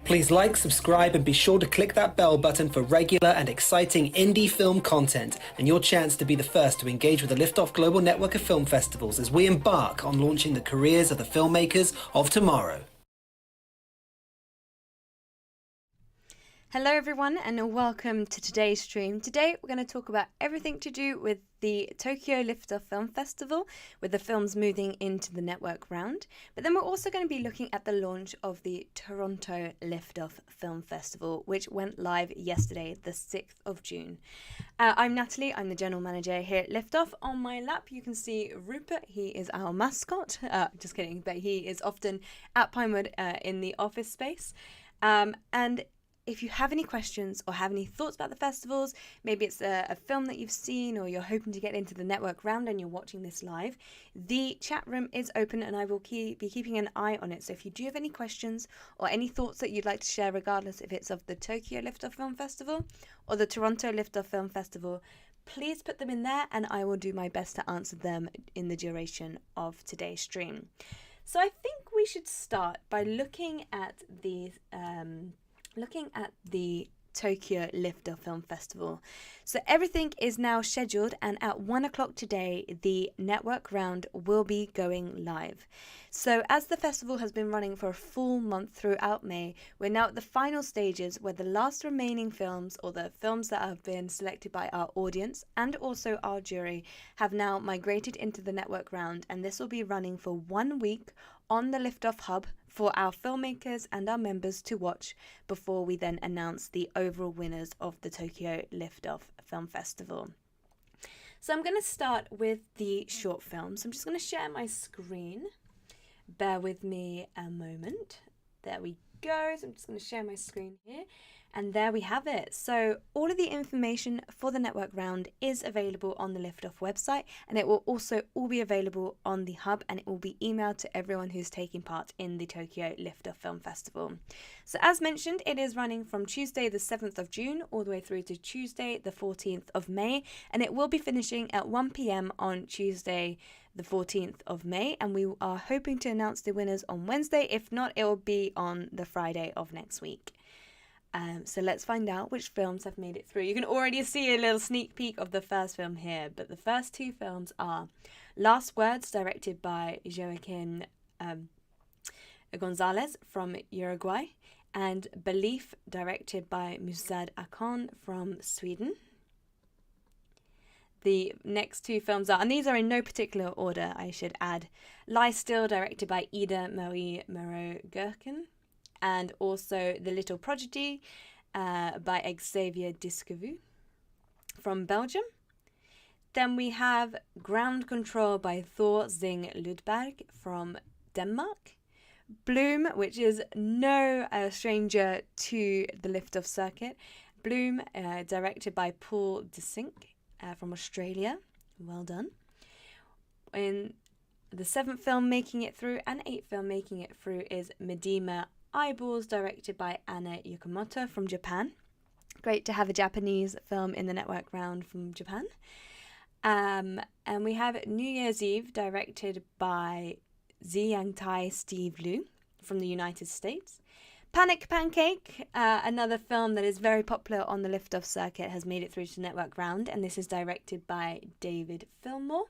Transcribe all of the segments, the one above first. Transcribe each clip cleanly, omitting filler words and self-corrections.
Please like, subscribe, and be sure to click that bell button for regular and exciting indie film content and your chance to be the first to engage with the Liftoff Global Network of Film Festivals as we embark on launching the careers of the filmmakers of tomorrow. Hello everyone and welcome to today's stream. Today we're going to talk about everything to do with the Tokyo Liftoff Film Festival, with the films moving into the network round. But then we're also going to be looking at the launch of the Toronto Liftoff Film Festival, which went live yesterday, the 6th of June. I'm Natalie, I'm the General Manager here at Liftoff. On my lap you can see Rupert, he is our mascot. Just kidding, but he is often at Pinewood in the office space. And if you have any questions or have any thoughts about the festivals, maybe it's a film that you've seen or you're hoping to get into the network round and you're watching this live, the chat room is open and I will be keeping an eye on it. So if you do have any questions or any thoughts that you'd like to share, regardless if it's of the Tokyo Liftoff Film Festival or the Toronto Liftoff Film Festival, please put them in there and I will do my best to answer them in the duration of today's stream. So I think we should start by looking at the Tokyo Liftoff Film Festival. So everything is now scheduled and at 1 o'clock today the network round will be going live. So as the festival has been running for a full month throughout May, we're now at the final stages where the last remaining films, or the films that have been selected by our audience and also our jury, have now migrated into the network round, and this will be running for 1 week on the Liftoff Hub for our filmmakers and our members to watch before we then announce the overall winners of the Tokyo Liftoff Film Festival. So I'm going to start with the short films. I'm just going to share my screen. Bear with me a moment. There we go. So I'm just going to share my screen here. And there we have it. So all of the information for the network round is available on the Liftoff website, and it will also all be available on the hub, and it will be emailed to everyone who's taking part in the Tokyo Liftoff Film Festival. So as mentioned, it is running from Tuesday the 7th of June all the way through to Tuesday the 14th of May, and it will be finishing at 1 p.m. on Tuesday the 14th of May, and we are hoping to announce the winners on Wednesday. If not, it will be on the Friday of next week. So let's find out which films have made it through. You can already see a little sneak peek of the first film here, but the first two films are Last Words, directed by Joaquin Gonzalez from Uruguay, and Belief, directed by Musad Akan from Sweden. The next two films are, and these are in no particular order, I should add, Lie Still, directed by Ida Marie Moreau-Gherkin, and also The Little Prodigy by Xavier Disquevue from Belgium. Then we have Ground Control by Thor Zing Ludberg from Denmark. Bloom, which is no stranger to the Liftoff circuit. Bloom, directed by Paul de Sink from Australia. Well done. In the 7th film making it through and 8th film making it through is Medema Eyeballs, directed by Anna Yukamoto from Japan. Great to have a Japanese film in the network round from Japan. And we have New Year's Eve, directed by Ziyang Tai Steve Liu from the United States. Panic Pancake, another film that is very popular on the Liftoff circuit, has made it through to the network round, and this is directed by David Fillmore.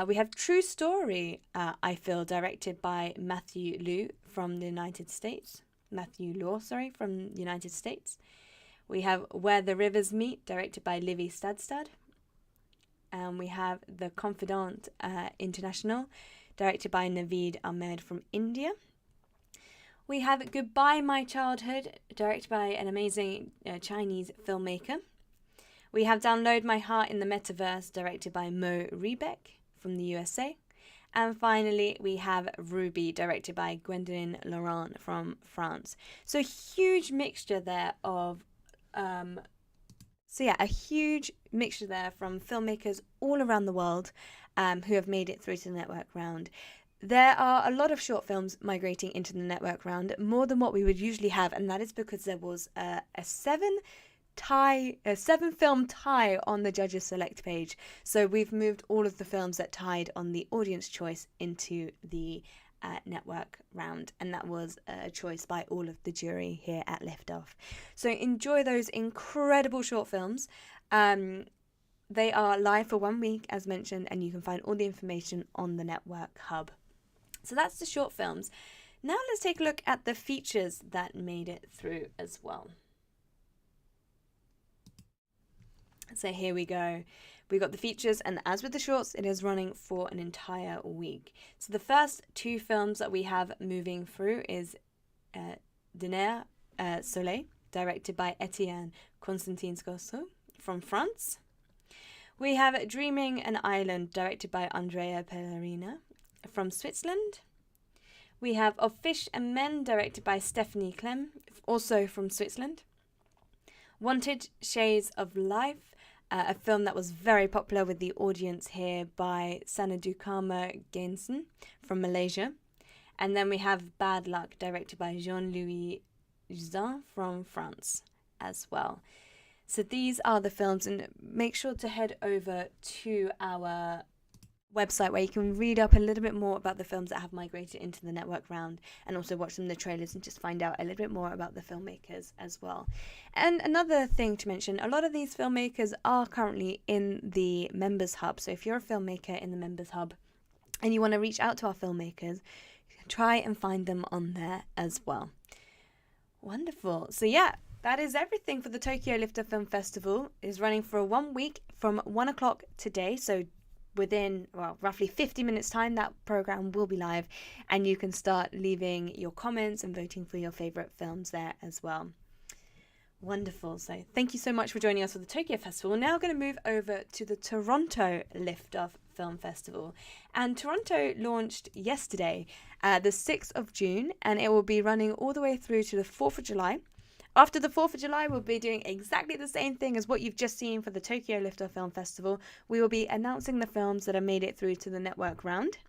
We have True Story, I Feel, directed by Matthew Law from the United States. From the United States. We have Where the Rivers Meet, directed by Livy Stadstad. And we have The Confidant International, directed by Naveed Ahmed from India. We have Goodbye My Childhood, directed by an amazing Chinese filmmaker. We have Download My Heart in the Metaverse, directed by Mo Rebeck from the USA. And finally, we have Ruby, directed by Gwendoline Laurent from France. So a huge mixture there of, a huge mixture there from filmmakers all around the world who have made it through to the network round. There are a lot of short films migrating into the network round, more than what we would usually have, and that is because there was a seven film tie on the judges select page. So we've moved all of the films that tied on the audience choice into the network round, and that was a choice by all of the jury here at Liftoff. So enjoy those incredible short films. They are live for 1 week, as mentioned, and you can find all the information on the network hub. So that's the short films. Now let's take a look at the features that made it through as well. So here we go. We got the features, and as with the shorts, it is running for an entire week. So the first 2 films that we have moving through is Dîner Soleil, directed by Etienne Constantin Scosso from France. We have Dreaming an Island, directed by Andrea Pellerina from Switzerland. We have Of Fish and Men, directed by Stephanie Clem, also from Switzerland. Wanted Shades of Life, a film that was very popular with the audience here, by Sanadukama Gainson from Malaysia. And then we have Bad Luck, directed by Jean-Louis Juzin from France as well. So these are the films, and make sure to head over to our website where you can read up a little bit more about the films that have migrated into the network round, and also watch some of the trailers and just find out a little bit more about the filmmakers as well. And another thing to mention, a lot of these filmmakers are currently in the members hub. So if you're a filmmaker in the members hub and you want to reach out to our filmmakers, try and find them on there as well. Wonderful. So yeah, that is everything for the Tokyo Liftoff Film Festival. It is running for 1 week from 1 o'clock today. So within roughly 50 minutes time, that program will be live, and you can start leaving your comments and voting for your favorite films there as well. Wonderful. So thank you so much for joining us for the Tokyo Festival. We're now going to move over to the Toronto Liftoff Film Festival. And Toronto launched yesterday, the 6th of June, and it will be running all the way through to the 4th of July. After the 4th of July, we'll be doing exactly the same thing as what you've just seen for the Tokyo Liftoff Film Festival. We will be announcing the films that have made it through to the network round,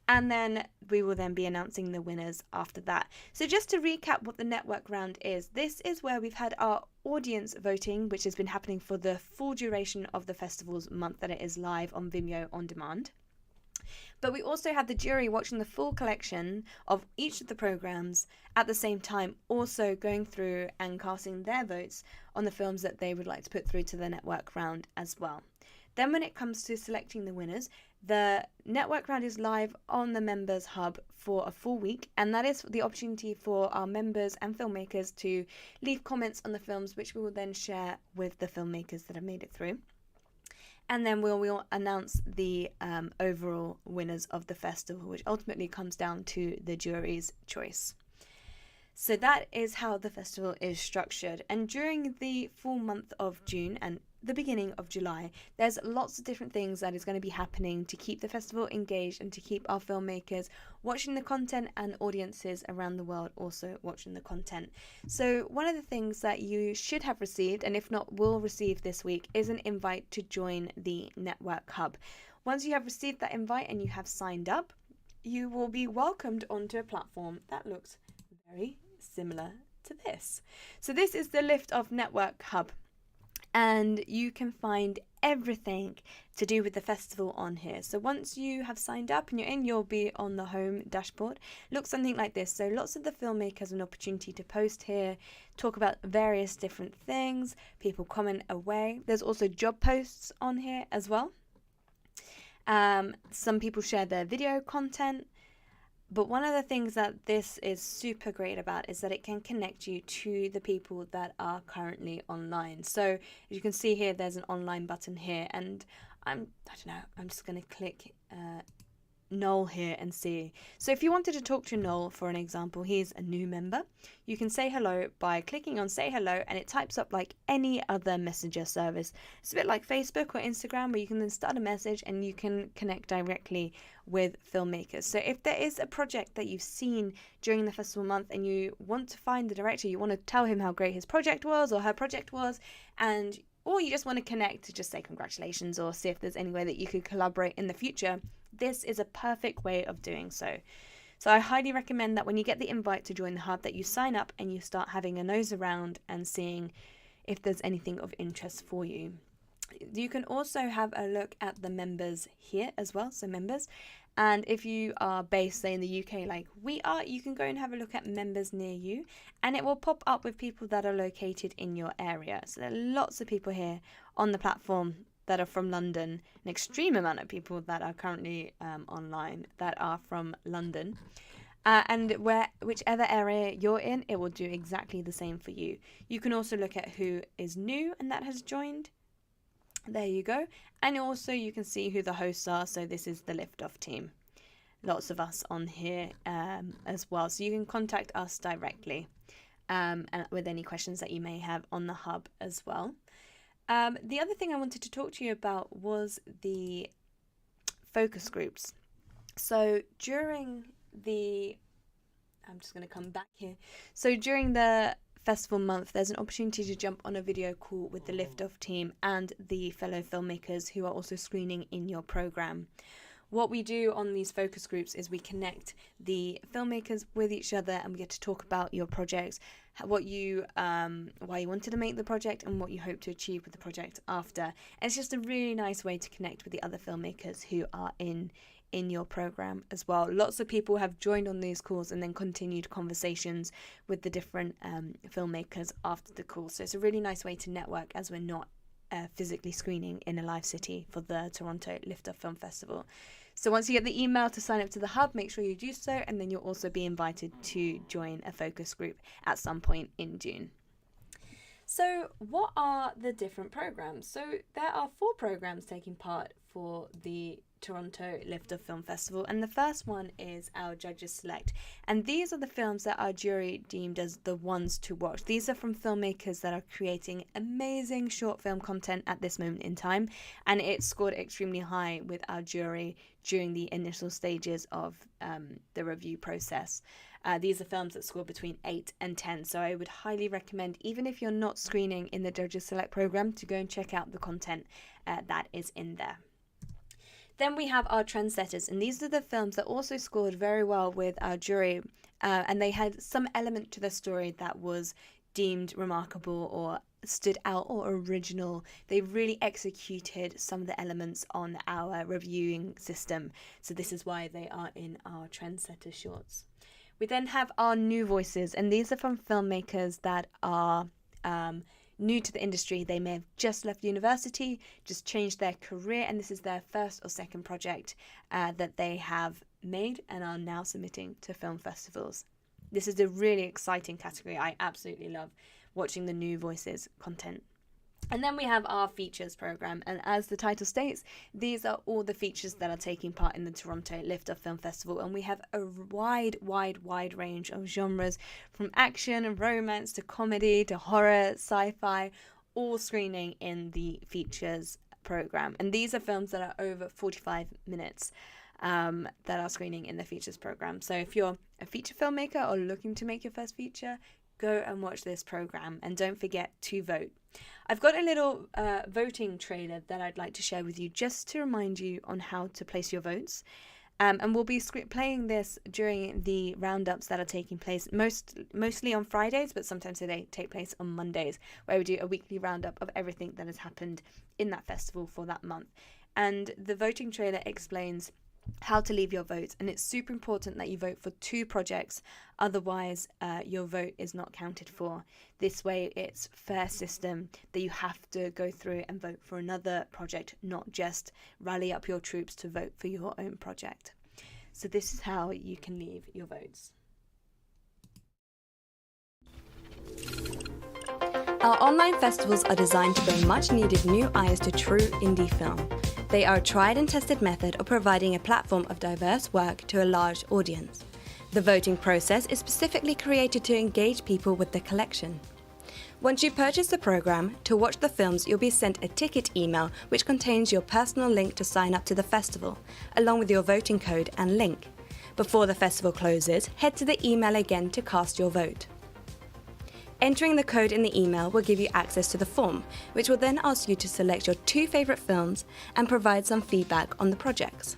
and then we will then be announcing the winners after that. So just to recap what the network round is, this is where we've had our audience voting, which has been happening for the full duration of the festival's month that it is live on Vimeo on demand. But we also had the jury watching the full collection of each of the programs at the same time, also going through and casting their votes on the films that they would like to put through to the network round as well. Then when it comes to selecting the winners, the network round is live on the members hub for a full week, and that is the opportunity for our members and filmmakers to leave comments on the films, which we will then share with the filmmakers that have made it through. And then we'll announce the overall winners of the festival, which ultimately comes down to the jury's choice. So that is how the festival is structured. And during the full month of June and the beginning of July, there's lots of different things that is going to be happening to keep the festival engaged and to keep our filmmakers watching the content and audiences around the world also watching the content. So one of the things that you should have received, and if not will receive this week, is an invite to join the network hub. Once you have received that invite and you have signed up, you will be welcomed onto a platform that looks very similar to this. So this is the Liftoff Network Hub, and you can find everything to do with the festival on here. So once you have signed up and you're in, you'll be on the home dashboard. Looks something like this. So lots of the filmmakers have an opportunity to post here, talk about various different things, people comment away. There's also job posts on here as well. Some people share their video content. But one of the things that this is super great about is that it can connect you to the people that are currently online. So as you can see here, there's an online button here, and I'm just going to click Noel here and see. So if you wanted to talk to Noel, for an example, he's a new member. You can say hello by clicking on say hello, and it types up like any other messenger service. It's a bit like Facebook or Instagram, where you can then start a message and you can connect directly with filmmakers. So if there is a project that you've seen during the festival month and you want to find the director, you want to tell him how great his project was or her project was, or you just want to connect to just say congratulations or see if there's any way that you could collaborate in the future, this is a perfect way of doing so. So I highly recommend that when you get the invite to join the hub, that you sign up and you start having a nose around and seeing if there's anything of interest for you. You can also have a look at the members here as well, so members. And if you are based, say, in the UK like we are, you can go and have a look at members near you, and it will pop up with people that are located in your area. So there are lots of people here on the platform that are from London, an extreme amount of people that are currently online that are from London. And whichever area you're in, it will do exactly the same for you. You can also look at who is new and that has joined. There you go. And also you can see who the hosts are. So this is the Liftoff team. Lots of us on here as well. So you can contact us directly and with any questions that you may have on the hub as well. The other thing I wanted to talk to you about was the focus groups. So during I'm just going to come back here. So during the festival month, there's an opportunity to jump on a video call with the Liftoff team and the fellow filmmakers who are also screening in your program. What we do on these focus groups is we connect the filmmakers with each other, and we get to talk about your projects, why you wanted to make the project, and what you hope to achieve with the project after. And it's just a really nice way to connect with the other filmmakers who are in your program as well. Lots of people have joined on these calls and then continued conversations with the different filmmakers after the call. So it's a really nice way to network as we're not physically screening in a live city for the Toronto Liftoff Film Festival. So once you get the email to sign up to the hub, make sure you do so, and then you'll also be invited to join a focus group at some point in June. So what are the different programs? So there are 4 programs taking part for the Toronto Liftoff Film Festival, and the first one is our Judges Select, and these are the films that our jury deemed as the ones to watch. These are from filmmakers that are creating amazing short film content at this moment in time, and it scored extremely high with our jury during the initial stages of the review process. These are films that score between 8 and 10, so I would highly recommend, even if you're not screening in the Judges Select program, to go and check out the content that is in there. Then we have our Trendsetters, and these are the films that also scored very well with our jury, and they had some element to the story that was deemed remarkable or stood out or original. They really executed some of the elements on our reviewing system, so this is why they are in our Trendsetter shorts. We then have our new voices, and these are from filmmakers that are new to the industry. They may have just left university, just changed their career, and this is their first or second project that they have made and are now submitting to film festivals. This is a really exciting category. I absolutely love watching the new voices content. And then we have our features program, and as the title states, these are all the features that are taking part in the Toronto Liftoff Film Festival, and we have a wide range of genres, from action and romance to comedy to horror, sci-fi, all screening in the features program. And these are films that are over 45 minutes that are screening in the features program. So if you're a feature filmmaker or looking to make your first feature, go and watch this program, and don't forget to vote. I've got a little voting trailer that I'd like to share with you just to remind you on how to place your votes. And we'll be playing this during the roundups that are taking place mostly on Fridays, but sometimes they take place on Mondays, where we do a weekly roundup of everything that has happened in that festival for that month. And the voting trailer explains how to leave your vote, and it's super important that you vote for 2 projects, otherwise your vote is not counted for. This way it's fair system that you have to go through and vote for another project, not just rally up your troops to vote for your own project. So this is how you can leave your votes. Our online festivals are designed to bring much needed new eyes to true indie film. They are a tried and tested method of providing a platform of diverse work to a large audience. The voting process is specifically created to engage people with the collection. Once you purchase the program, to watch the films you'll be sent a ticket email which contains your personal link to sign up to the festival, along with your voting code and link. Before the festival closes, head to the email again to cast your vote. Entering the code in the email will give you access to the form, which will then ask you to select your 2 favourite films and provide some feedback on the projects.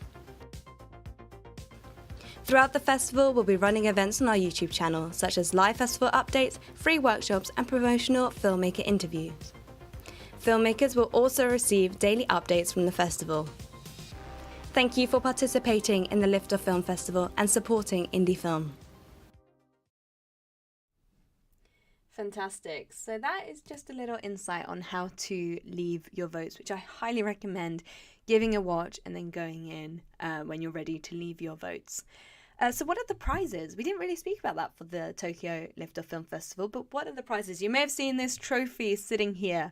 Throughout the festival, we'll be running events on our YouTube channel, such as live festival updates, free workshops, and promotional filmmaker interviews. Filmmakers will also receive daily updates from the festival. Thank you for participating in the Liftoff Film Festival and supporting indie film. Fantastic. So that is just a little insight on how to leave your votes, which I highly recommend giving a watch and then going in when you're ready to leave your votes. So what are the prizes? We didn't really speak about that for the Tokyo Liftoff Film Festival, but what are the prizes? You may have seen this trophy sitting here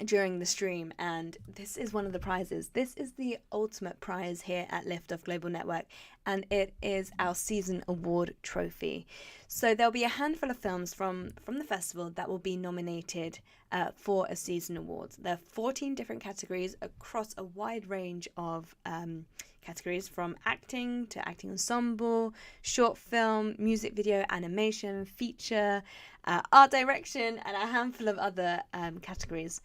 during the stream, and this is one of the prizes. This is the ultimate prize here at Liftoff Global Network, and it is our Season Award trophy. So there'll be a handful of films from the festival that will be nominated for a Season Award. There are 14 different categories across a wide range of categories, from acting to acting ensemble, short film, music video, animation, feature, art direction, and a handful of other categories,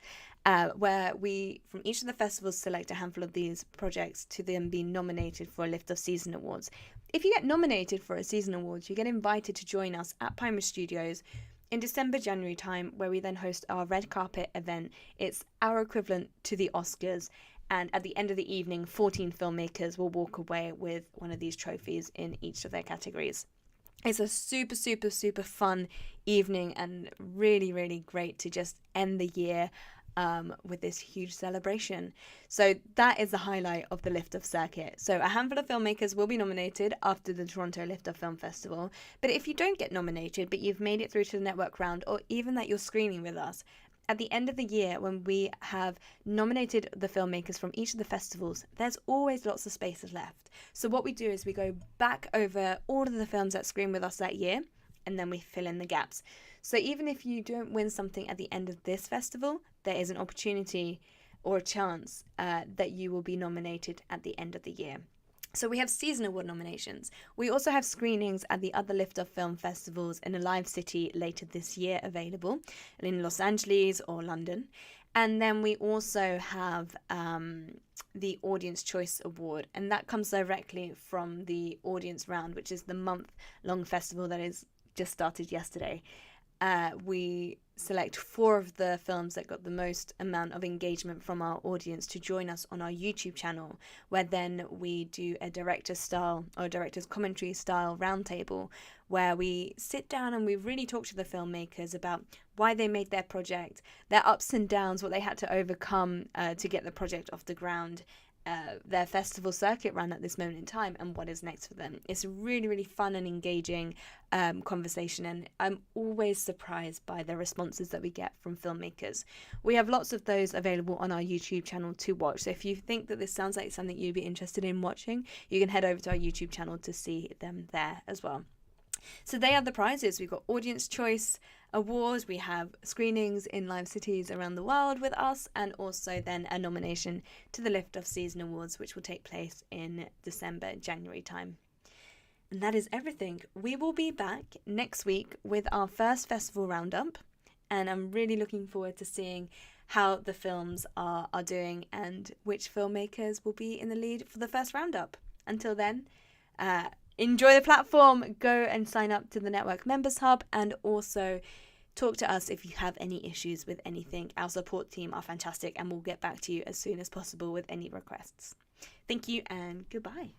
where we, from each of the festivals, select a handful of these projects to then be nominated for a Liftoff Season Awards. If you get nominated for a Season Awards, you get invited to join us at Pinewood Studios in December, January time, where we then host our red carpet event. It's our equivalent to the Oscars. And at the end of the evening, 14 filmmakers will walk away with one of these trophies in each of their categories. It's a super, super, super fun evening, and really, really great to just end the year with this huge celebration. So that is the highlight of the Liftoff circuit. So a handful of filmmakers will be nominated after the Toronto Liftoff Film Festival. But if you don't get nominated, but you've made it through to the network round, or even that you're screening with us, at the end of the year, when we have nominated the filmmakers from each of the festivals, there's always lots of spaces left. So what we do is we go back over all of the films that screen with us that year, and then we fill in the gaps. So even if you don't win something at the end of this festival, there is an opportunity or a chance that you will be nominated at the end of the year. So we have Season Award nominations. We also have screenings at the other Liftoff film festivals in a live city later this year available, in Los Angeles or London. And then we also have the Audience Choice Award, and that comes directly from the Audience Round, which is the month-long festival that is just started yesterday. We select 4 of the films that got the most amount of engagement from our audience to join us on our YouTube channel, where then we do a director's style or director's commentary style roundtable, where we sit down and we really talk to the filmmakers about why they made their project, their ups and downs, what they had to overcome to get the project off the ground, their festival circuit run at this moment in time, and what is next for them. It's a really, really fun and engaging conversation, and I'm always surprised by the responses that we get from filmmakers. We have lots of those available on our YouTube channel to watch, so if you think that this sounds like something you'd be interested in watching, you can head over to our YouTube channel to see them there as well. So they are the prizes. We've got Audience Choice Awards, we have screenings in live cities around the world with us, and also then a nomination to the Liftoff Season Awards, which will take place in December, January time. And that is everything. We will be back next week with our first festival roundup, and I'm really looking forward to seeing how the films are doing and which filmmakers will be in the lead for the first roundup. Until then, enjoy the platform, go and sign up to the Network Members Hub, and also talk to us if you have any issues with anything. Our support team are fantastic, and we'll get back to you as soon as possible with any requests. Thank you and goodbye.